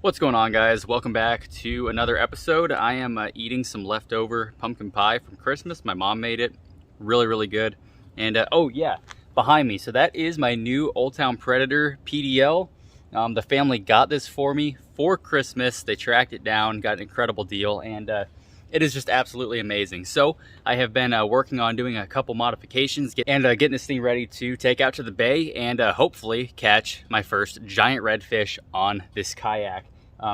What's going on, guys? Welcome back to another episode. I am eating some leftover pumpkin pie from Christmas. My mom made it. Really good. And oh yeah, behind me, so that is my new Old Town Predator PDL. The family got this for me for Christmas. They tracked it down, got an incredible deal, and it is just absolutely amazing. So I have been working on doing a couple modifications and getting this thing ready to take out to the bay and hopefully catch my first giant redfish on this kayak.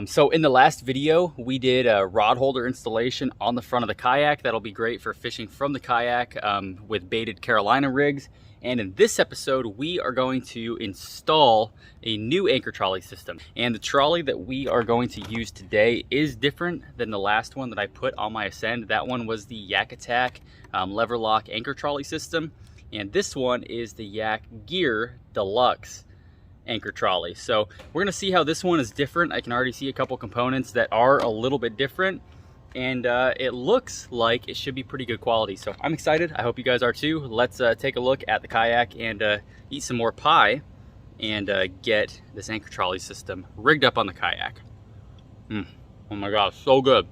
So in the last video, we did a rod holder installation on the front of the kayak. That'll be great for fishing from the kayak with baited Carolina rigs. And in this episode, we are going to install a new anchor trolley system. And the trolley that we are going to use today is different than the last one that I put on my Ascend. That one was the YakGear lever lock anchor trolley system. And this one is the YakGear Deluxe anchor trolley. So we're gonna see how this one is different. I can already see a couple components that are a little bit different, and it looks like it should be pretty good quality. So I'm excited. I hope you guys are too. Let's take a look at the kayak and eat some more pie and get this anchor trolley system rigged up on the kayak. Oh my gosh, so good.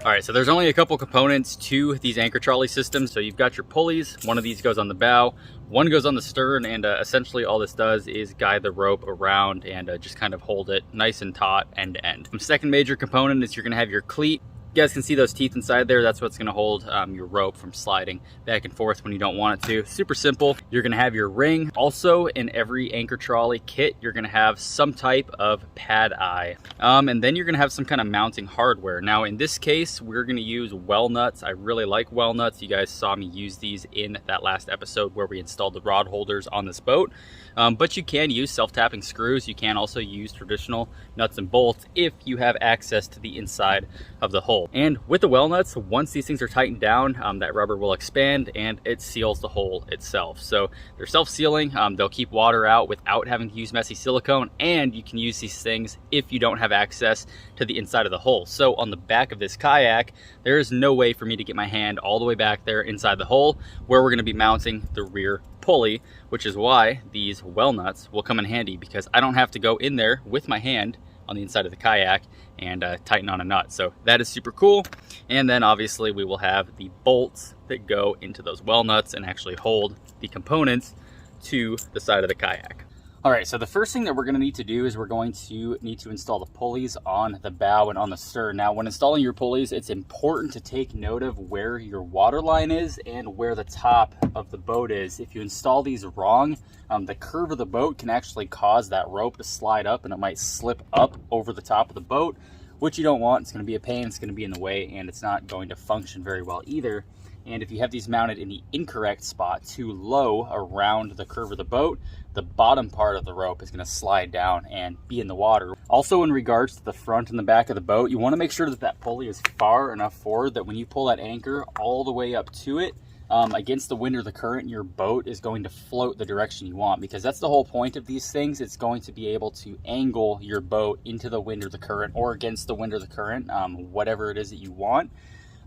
All right, so there's only a couple components to these anchor trolley systems. So you've got your pulleys. One of these goes on the bow, one goes on the stern, and essentially all this does is guide the rope around and just kind of hold it nice and taut end to end. The second major component is you're gonna have your cleat. You guys can see those teeth inside there. That's what's gonna hold your rope from sliding back and forth when you don't want it to. Super simple. You're gonna have your ring. Also, in every anchor trolley kit, you're gonna have some type of pad eye. And then you're gonna have some kind of mounting hardware. Now, in this case, we're gonna use well nuts. I really like well nuts. You guys saw me use these in that last episode where we installed the rod holders on this boat. But you can use self-tapping screws. You can also use traditional nuts and bolts if you have access to the inside of the hole. And with the well nuts, once these things are tightened down, that rubber will expand and it seals the hole itself. So they're self-sealing. They'll keep water out without having to use messy silicone, and you can use these things if you don't have access to the inside of the hole. So on the back of this kayak, there is no way for me to get my hand all the way back there inside the hole where we're going to be mounting the rear pulley, which is why these well nuts will come in handy, because I don't have to go in there with my hand on the inside of the kayak and tighten on a nut. So that is super cool. And then obviously we will have the bolts that go into those well nuts and actually hold the components to the side of the kayak. All right, so the first thing that we're gonna need to do is we're going to need to install the pulleys on the bow and on the stern. Now, when installing your pulleys, it's important to take note of where your water line is and where the top of the boat is. If you install these wrong, the curve of the boat can actually cause that rope to slide up, and it might slip up over the top of the boat, which you don't want. It's gonna be a pain, it's gonna be in the way, and it's not going to function very well either. And if you have these mounted in the incorrect spot, too low around the curve of the boat, the bottom part of the rope is going to slide down and be in the water. Also, in regards to the front and the back of the boat, you want to make sure that that pulley is far enough forward that when you pull that anchor all the way up to it, against the wind or the current, your boat is going to float the direction you want, because that's the whole point of these things. It's going to be able to angle your boat into the wind or the current, or against the wind or the current, whatever it is that you want.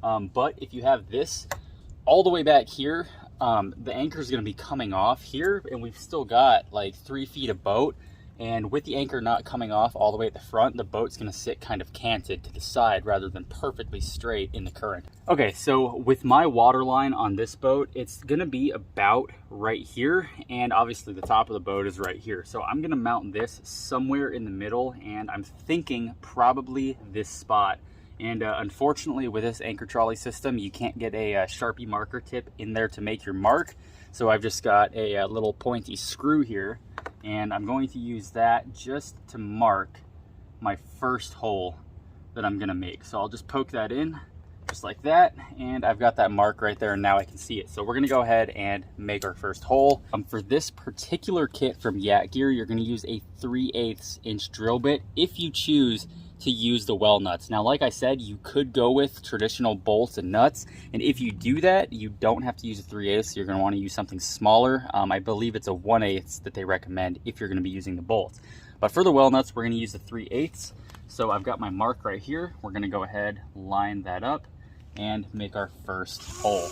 But if you have this all the way back here, the anchor is going to be coming off here, and we've still got like 3 feet of boat. And with the anchor not coming off all the way at the front, the boat's going to sit kind of canted to the side rather than perfectly straight in the current. Okay, so with my water line on this boat, it's going to be about right here, and obviously the top of the boat is right here. So I'm going to mount this somewhere in the middle, and I'm thinking probably this spot. And unfortunately, with this anchor trolley system, you can't get a Sharpie marker tip in there to make your mark. So I've just got a little pointy screw here, and I'm going to use that just to mark my first hole that I'm gonna make. So I'll just poke that in just like that, and I've got that mark right there, and now I can see it. So we're gonna go ahead and make our first hole. For this particular kit from YakGear, you're gonna use a 3/8 inch drill bit if you choose to use the well nuts. Now, like I said, you could go with traditional bolts and nuts, and if you do that, you don't have to use a 3/8. You're going to want to use something smaller. I believe it's a 1/8 that they recommend if you're going to be using the bolts. But for the well nuts, we're going to use the 3/8. So I've got my mark right here. We're gonna go ahead, line that up, and make our first hole.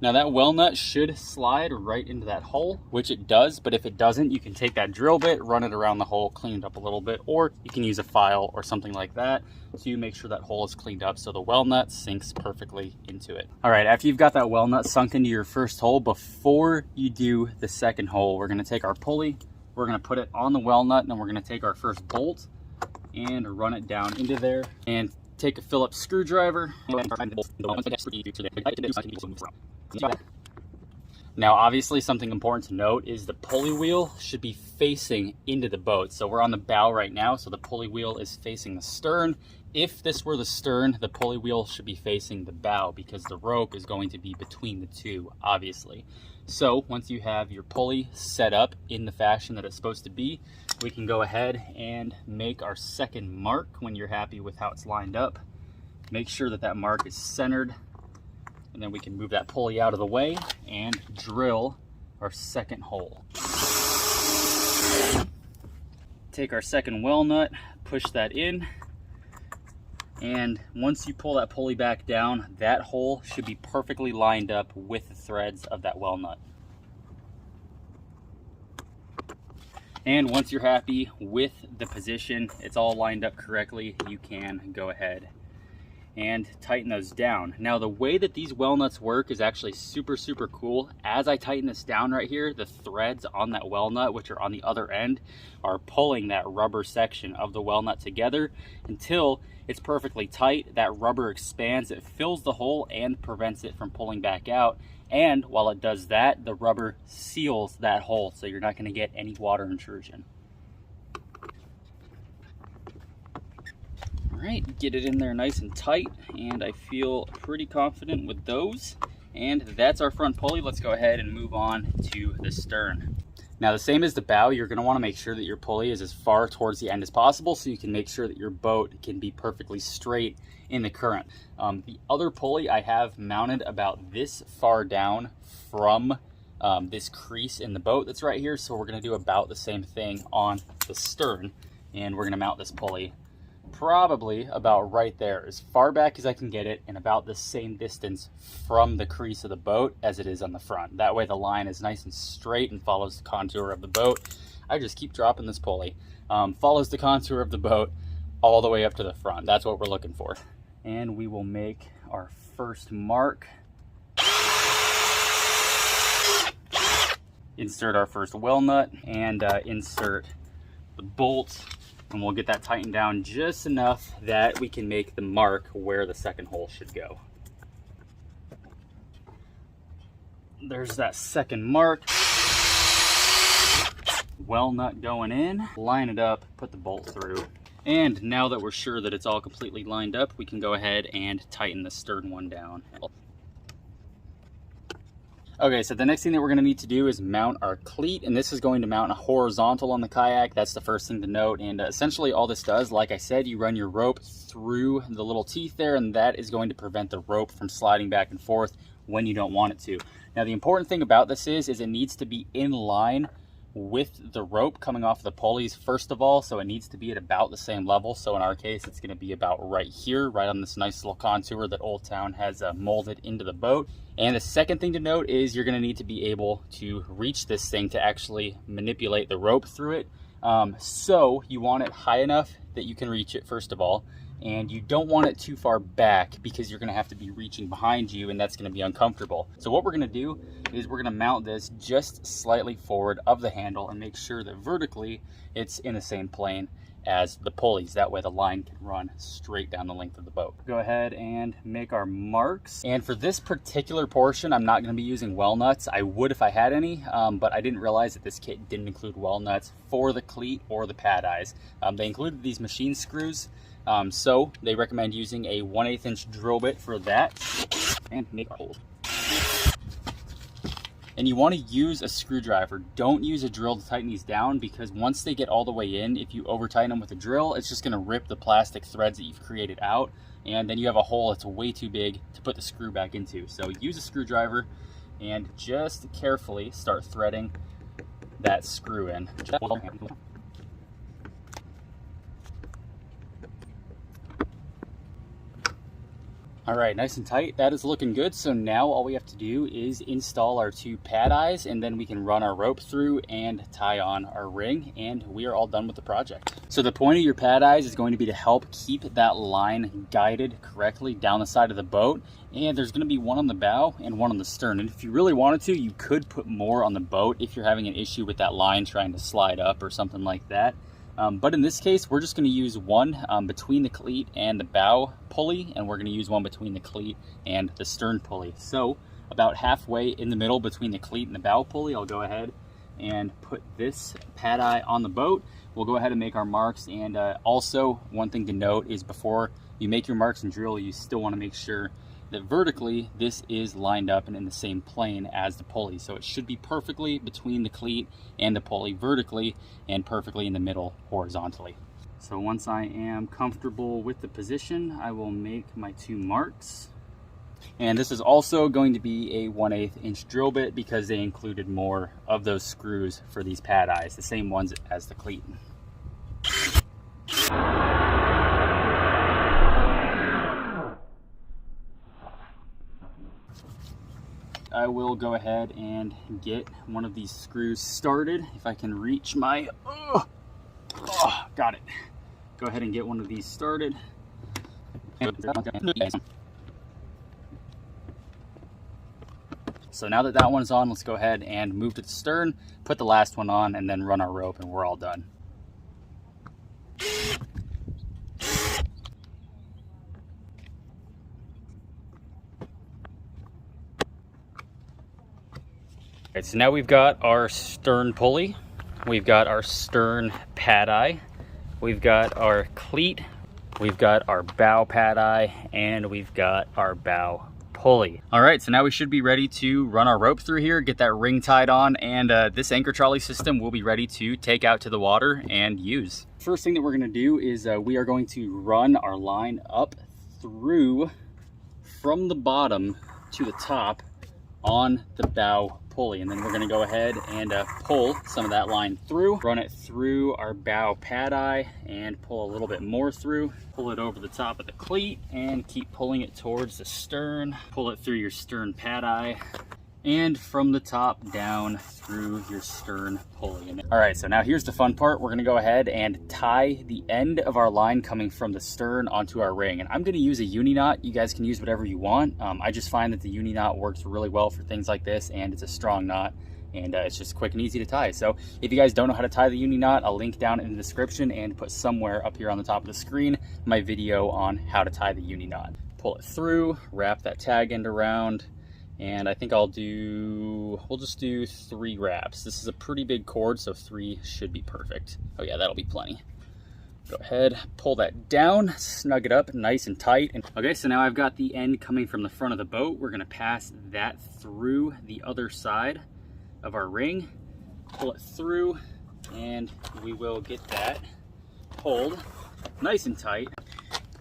Now that well nut should slide right into that hole, which it does, but if it doesn't, you can take that drill bit, run it around the hole, clean it up a little bit, or you can use a file or something like that to make sure that hole is cleaned up so the well nut sinks perfectly into it. All right, after you've got that well nut sunk into your first hole, before you do the second hole, we're gonna take our pulley, we're gonna put it on the well nut, and then we're gonna take our first bolt and run it down into there, and take a Phillips screwdriver. Now obviously something important to note is the pulley wheel should be facing into the boat. So we're on the bow right now, so the pulley wheel is facing the stern. If this were the stern, the pulley wheel should be facing the bow because the rope is going to be between the two, obviously. So once you have your pulley set up in the fashion that it's supposed to be, we can go ahead and make our second mark when you're happy with how it's lined up. Make sure that that mark is centered, and then we can move that pulley out of the way and drill our second hole. Take our second well nut, push that in, and once you pull that pulley back down, that hole should be perfectly lined up with the threads of that well nut. And once you're happy with the position, it's all lined up correctly, you can go ahead and tighten those down. Now the way that these well nuts work is actually super cool. As I tighten this down right here, the threads on that well nut, which are on the other end, are pulling that rubber section of the well nut together until it's perfectly tight. That rubber expands, it fills the hole and prevents it from pulling back out. And while it does that, the rubber seals that hole, so you're not going to get any water intrusion. All right, get it in there nice and tight, and I feel pretty confident with those. And that's our front pulley. Let's go ahead and move on to the stern. Now, the same as the bow, you're going to want to make sure that your pulley is as far towards the end as possible so you can make sure that your boat can be perfectly straight in the current. The other pulley I have mounted about this far down from this crease in the boat that's right here. So we're going to do about the same thing on the stern, and we're going to mount this pulley probably about right there, as far back as I can get it, and about the same distance from the crease of the boat as it is on the front. That way the line is nice and straight and follows the contour of the boat. I just keep dropping this pulley. Follows the contour of the boat all the way up to the front. That's what we're looking for. And we will make our first mark. Insert our first well nut and insert the bolt. And we'll get that tightened down just enough that we can make the mark where the second hole should go. There's that second mark. Well nut going in, line it up, put the bolt through. And now that we're sure that it's all completely lined up, we can go ahead and tighten the stern one down. Okay, so the next thing that we're going to need to do is mount our cleat, and this is going to mount a horizontal on the kayak. That's the first thing to note, and essentially all this does, like I said, you run your rope through the little teeth there, and that is going to prevent the rope from sliding back and forth when you don't want it to. Now, the important thing about this is it needs to be in line with the rope coming off the pulleys first of all, so it needs to be at about the same level. So in our case, it's going to be about right here, right on this nice little contour that Old Town has molded into the boat. And the second thing to note is you're going to need to be able to reach this thing to actually manipulate the rope through it. So you want it high enough that you can reach it first of all, and you don't want it too far back because you're going to have to be reaching behind you, and that's going to be uncomfortable. So what we're going to do is we're going to mount this just slightly forward of the handle and make sure that vertically it's in the same plane as the pulleys. That way the line can run straight down the length of the boat. Go ahead and make our marks. And for this particular portion, I'm not going to be using well nuts. I would if I had any, but I didn't realize that this kit didn't include well nuts for the cleat or the pad eyes. They included these machine screws. So they recommend using a 1/8 inch drill bit for that and make our holes. And you want to use a screwdriver. Don't use a drill to tighten these down, because once they get all the way in, if you over tighten them with a drill, it's just going to rip the plastic threads that you've created out, and then you have a hole that's way too big to put the screw back into. So use a screwdriver and just carefully start threading that screw in. All right, nice and tight. That is looking good. So now all we have to do is install our 2 pad eyes, and then we can run our rope through and tie on our ring, and we are all done with the project. So the point of your pad eyes is going to be to help keep that line guided correctly down the side of the boat. And there's going to be one on the bow and one on the stern. And if you really wanted to, you could put more on the boat if you're having an issue with that line trying to slide up or something like that. But in this case, we're just going to use one between the cleat and the bow pulley, and we're going to use one between the cleat and the stern pulley. So about halfway in the middle between the cleat and the bow pulley, I'll go ahead and put this pad eye on the boat. We'll go ahead and make our marks. And also, one thing to note is before you make your marks and drill, you still want to make sure that vertically this is lined up and in the same plane as the pulley. So it should be perfectly between the cleat and the pulley vertically and perfectly in the middle horizontally. So once I am comfortable with the position, I will make my 2 marks. And this is also going to be a 1/8 inch drill bit because they included more of those screws for these pad eyes, the same ones as the cleat. I will go ahead and get one of these screws started. If I can reach my, got it. Go ahead and get one of these started. So now that that one's on, let's go ahead and move to the stern, put the last one on, and then run our rope, and we're all done. Alright, so now we've got our stern pulley, we've got our stern pad eye, we've got our cleat, we've got our bow pad eye, and we've got our bow pulley. Alright, so now we should be ready to run our rope through here, get that ring tied on, and this anchor trolley system will be ready to take out to the water and use. First thing that we're going to do is we are going to run our line up through from the bottom to the top on the bow pulley, and then we're going to go ahead and pull some of that line through, run it through our bow pad eye, and pull a little bit more through, pull it over the top of the cleat, and keep pulling it towards the stern, pull it through your stern pad eye, and from the top down through your stern pulley. All right, so now here's the fun part. We're gonna go ahead and tie the end of our line coming from the stern onto our ring. And I'm gonna use a Uni Knot. You guys can use whatever you want. I just find that the Uni Knot works really well for things like this, and it's a strong knot, and it's just quick and easy to tie. So if you guys don't know how to tie the Uni Knot, I'll link down in the description and put somewhere up here on the top of the screen my video on how to tie the Uni Knot. Pull it through, wrap that tag end around, and I think we'll just do 3 wraps. This is a pretty big cord, so 3 should be perfect. Oh yeah, that'll be plenty. Go ahead, pull that down, snug it up nice and tight. Okay, so now I've got the end coming from the front of the boat. We're gonna pass that through the other side of our ring, pull it through, and we will get that pulled nice and tight.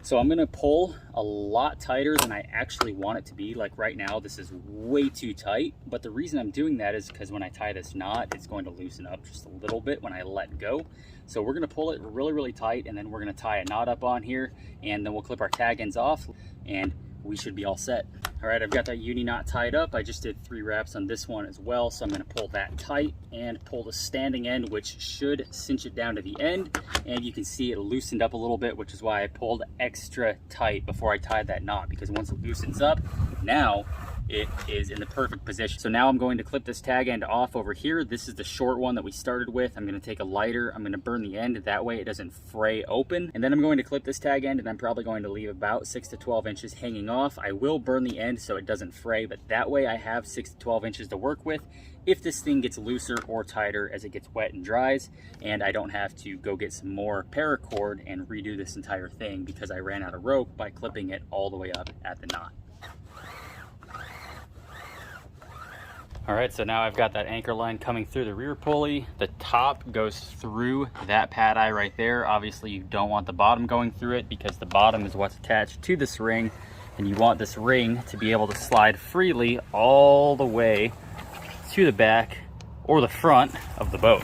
So I'm gonna pull a lot tighter than I actually want it to be. Like right now, this is way too tight, but the reason I'm doing that is because when I tie this knot, it's going to loosen up just a little bit when I let go. So we're gonna pull it really, really tight, and then we're gonna tie a knot up on here, and then we'll clip our tag ends off, and we should be all set. All right, I've got that Uni Knot tied up. I just did 3 wraps on this one as well, so I'm gonna pull that tight and pull the standing end, which should cinch it down to the end. And you can see it loosened up a little bit, which is why I pulled extra tight before I tied that knot, because once it loosens up, now it is in the perfect position. So now I'm going to clip this tag end off over here. This is the short one that we started with. I'm gonna take a lighter, I'm gonna burn the end, that way it doesn't fray open. And then I'm going to clip this tag end, and I'm probably going to leave about 6 to 12 inches hanging off. I will burn the end so it doesn't fray, but that way I have 6 to 12 inches to work with if this thing gets looser or tighter as it gets wet and dries, and I don't have to go get some more paracord and redo this entire thing because I ran out of rope by clipping it all the way up at the knot. All right, so now I've got that anchor line coming through the rear pulley. The top goes through that pad eye right there. Obviously, you don't want the bottom going through it because the bottom is what's attached to this ring, and you want this ring to be able to slide freely all the way to the back or the front of the boat.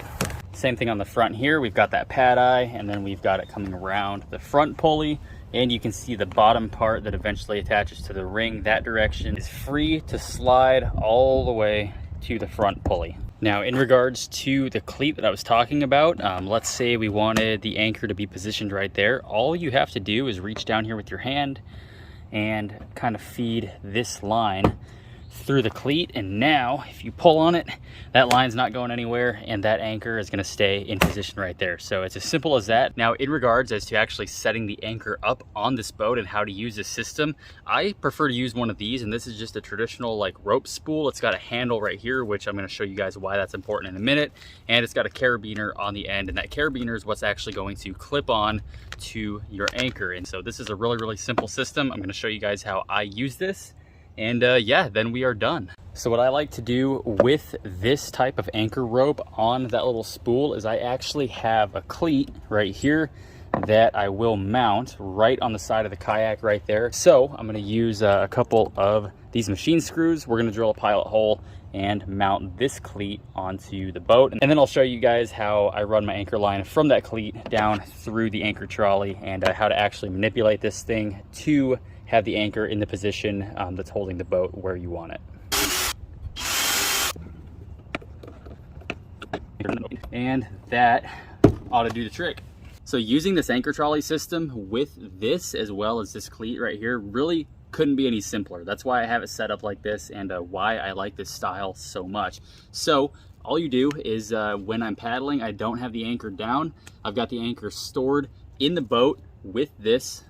Same thing on the front here. We've got that pad eye, and then we've got it coming around the front pulley, and you can see the bottom part that eventually attaches to the ring. That direction is free to slide all the way to the front pulley. Now, in regards to the cleat that I was talking about, let's say we wanted the anchor to be positioned right there. All you have to do is reach down here with your hand and kind of feed this line through the cleat, and now if you pull on it, that line's not going anywhere and that anchor is going to stay in position right there. So it's as simple as that. Now, in regards as to actually setting the anchor up on this boat and how to use this system, I prefer to use one of these, and this is just a traditional like rope spool. It's got a handle right here, which I'm going to show you guys why that's important in a minute, and it's got a carabiner on the end, and that carabiner is what's actually going to clip on to your anchor. And so this is a really simple system. I'm going to show you guys how I use this, and yeah, then we are done. So what I like to do with this type of anchor rope on that little spool is I actually have a cleat right here that I will mount right on the side of the kayak right there. So I'm going to use a couple of these machine screws. We're going to drill a pilot hole and mount this cleat onto the boat, and then I'll show you guys how I run my anchor line from that cleat down through the anchor trolley, and how to actually manipulate this thing to have the anchor in the position that's holding the boat where you want it. And that ought to do the trick. So using this anchor trolley system with this as well as this cleat right here really couldn't be any simpler. That's why I have it set up like this, and why I like this style so much. So all you do is when I'm paddling, I don't have the anchor down. I've got the anchor stored in the boat with this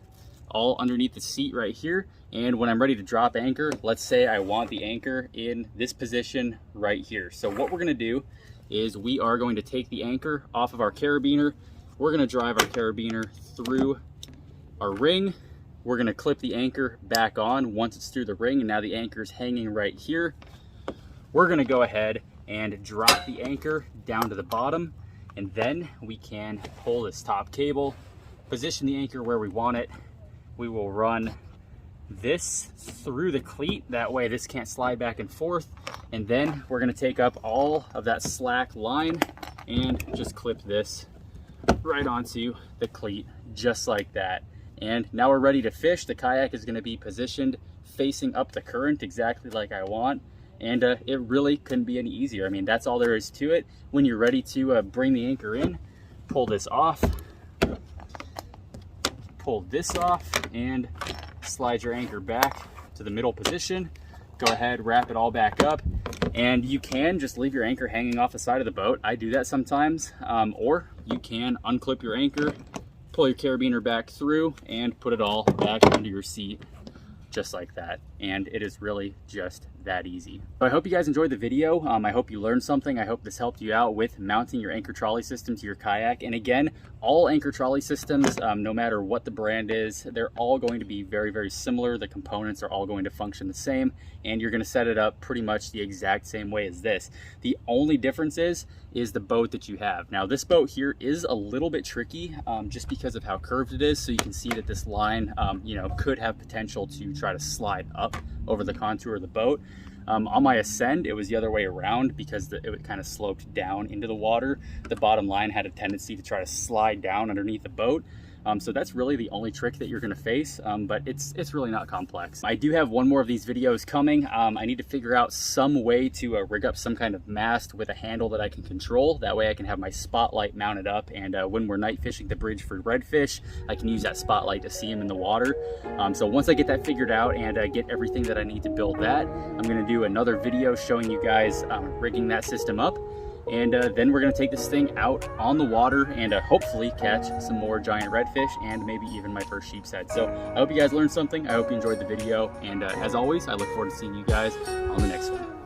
all underneath the seat right here, and when I'm ready to drop anchor, let's say I want the anchor in this position right here. So what we're going to do is we are going to take the anchor off of our carabiner. We're going to drive our carabiner through our ring. We're going to clip the anchor back on once it's through the ring, and now the anchor is hanging right here. We're going to go ahead and drop the anchor down to the bottom, and then we can pull this top cable, position the anchor where we want it. We will run this through the cleat, that way this can't slide back and forth, and then we're going to take up all of that slack line and just clip this right onto the cleat, just like that. And now we're ready to fish. The kayak is going to be positioned facing up the current exactly like I want, and it really couldn't be any easier. I mean, that's all there is to it. When you're ready to bring the anchor in, pull this off, pull this off, and slide your anchor back to the middle position. Go ahead, wrap it all back up, and you can just leave your anchor hanging off the side of the boat. I do that sometimes, or you can unclip your anchor, pull your carabiner back through, and put it all back under your seat, just like that. And it is really just that easy. So I hope you guys enjoyed the video. I hope you learned something. I hope this helped you out with mounting your anchor trolley system to your kayak. And again, all anchor trolley systems, no matter what the brand is, they're all going to be very similar. The components are all going to function the same, and you're going to set it up pretty much the exact same way as this. The only difference is the boat that you have. Now, this boat here is a little bit tricky just because of how curved it is. So you can see that this line could have potential to try to slide up over the contour of the boat. On my ascend, it was the other way around because it kind of sloped down into the water. The bottom line had a tendency to try to slide down underneath the boat. So that's really the only trick that you're going to face, but it's really not complex. I do have one more of these videos coming. I need to figure out some way to rig up some kind of mast with a handle that I can control. That way I can have my spotlight mounted up, and when we're night fishing the bridge for redfish, I can use that spotlight to see them in the water. So once I get that figured out and get everything that I need to build that, I'm going to do another video showing you guys rigging that system up. And then we're going to take this thing out on the water and hopefully catch some more giant redfish and maybe even my first sheep's head. So I hope you guys learned something. I hope you enjoyed the video. And as always, I look forward to seeing you guys on the next one.